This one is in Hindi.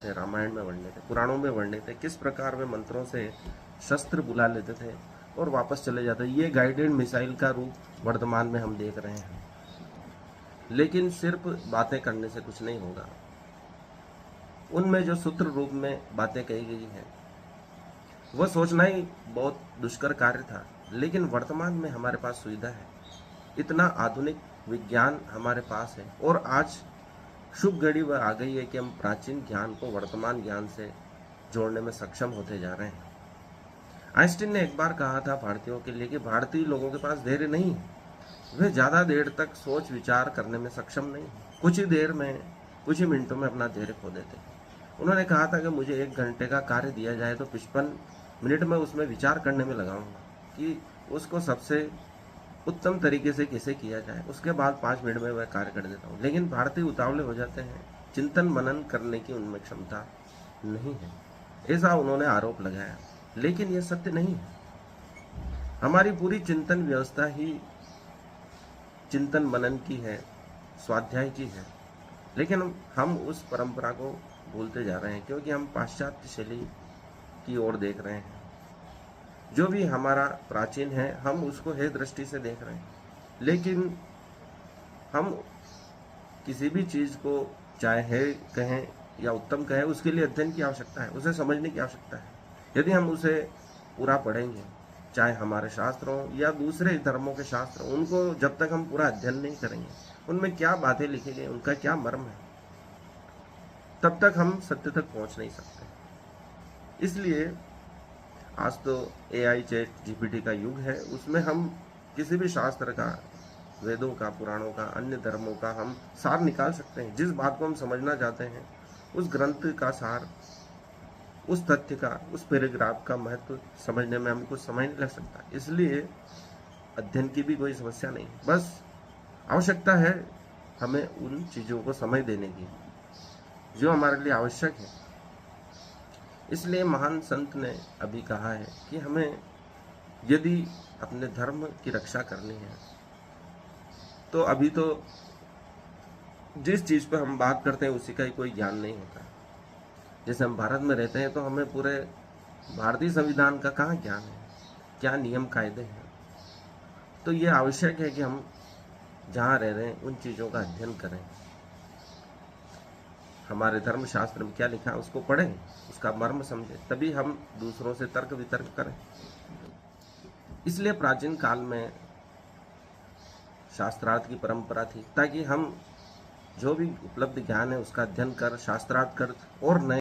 थे, रामायण में वर्णित थे, पुराणों में वर्णित थे, किस प्रकार वे मंत्रों से शस्त्र बुला लेते थे और वापस चले जाते। ये गाइडेड मिसाइल का रूप वर्तमान में हम देख रहे हैं। लेकिन सिर्फ बातें करने से कुछ नहीं होगा। उनमें जो सूत्र रूप में बातें कही गई हैं वह सोचना ही बहुत दुष्कर कार्य था। लेकिन वर्तमान में हमारे पास सुविधा है, इतना आधुनिक विज्ञान हमारे पास है और आज शुभ घड़ी वह आ गई है कि हम प्राचीन ज्ञान को वर्तमान ज्ञान से जोड़ने में सक्षम होते जा रहे हैं। आइंस्टीन ने एक बार कहा था भारतीयों के लिए कि भारतीय लोगों के पास धैर्य नहीं है, वे ज़्यादा देर तक सोच विचार करने में सक्षम नहीं है, कुछ ही देर में कुछ ही मिनटों में अपना धैर्य खो देते हैं। उन्होंने कहा था कि मुझे 1 घंटे का कार्य दिया जाए तो 55 मिनट में उसमें विचार करने में लगाऊंगा कि उसको सबसे उत्तम तरीके से कैसे किया जाए, उसके बाद 5 मिनट में वह कार्य कर देता हूँ। लेकिन भारतीय उतावले हो जाते हैं, चिंतन मनन करने की उनमें क्षमता नहीं है, ऐसा उन्होंने आरोप लगाया। लेकिन यह सत्य नहीं है। हमारी पूरी चिंतन व्यवस्था ही चिंतन मनन की है, स्वाध्याय की है। लेकिन हम उस परंपरा को भूलते जा रहे हैं क्योंकि हम पाश्चात्य शैली की ओर देख रहे हैं। जो भी हमारा प्राचीन है हम उसको हे दृष्टि से देख रहे हैं। लेकिन हम किसी भी चीज को चाहे है कहें या उत्तम कहें, उसके लिए अध्ययन की आवश्यकता है, उसे समझने की आवश्यकता है। यदि हम उसे पूरा पढ़ेंगे, चाहे हमारे शास्त्र हो या दूसरे धर्मों के शास्त्र, उनको जब तक हम पूरा अध्ययन नहीं करेंगे, उनमें क्या बातें लिखी गई, उनका क्या मर्म है, तब तक हम सत्य तक पहुंच नहीं सकते। इसलिए आज तो AI चैट GPT का युग है, उसमें हम किसी भी शास्त्र का, वेदों का, पुराणों का, अन्य धर्मों का हम सार निकाल सकते हैं। जिस बात को हम समझना चाहते हैं उस ग्रंथ का सार, उस तथ्य का, उस पैराग्राफ का महत्व समझने में हमें कुछ समय नहीं लग सकता। इसलिए अध्ययन की भी कोई समस्या नहीं, बस आवश्यकता है हमें उन चीज़ों को समय देने की जो हमारे लिए आवश्यक है। इसलिए महान संत ने अभी कहा है कि हमें यदि अपने धर्म की रक्षा करनी है तो अभी तो जिस चीज़ पर हम बात करते हैं उसी का ही कोई ज्ञान नहीं होता। जैसे हम भारत में रहते हैं तो हमें पूरे भारतीय संविधान का कहाँ ज्ञान है, क्या नियम कायदे हैं। तो ये आवश्यक है कि हम जहाँ रह रहे हैं उन चीज़ों का अध्ययन करें, हमारे धर्म शास्त्र में क्या लिखा है उसको पढ़ें, उसका मर्म समझें, तभी हम दूसरों से तर्क वितर्क करें। इसलिए प्राचीन काल में शास्त्रार्थ की परंपरा थी ताकि हम जो भी उपलब्ध ज्ञान है उसका अध्ययन कर शास्त्रार्थ कर और नए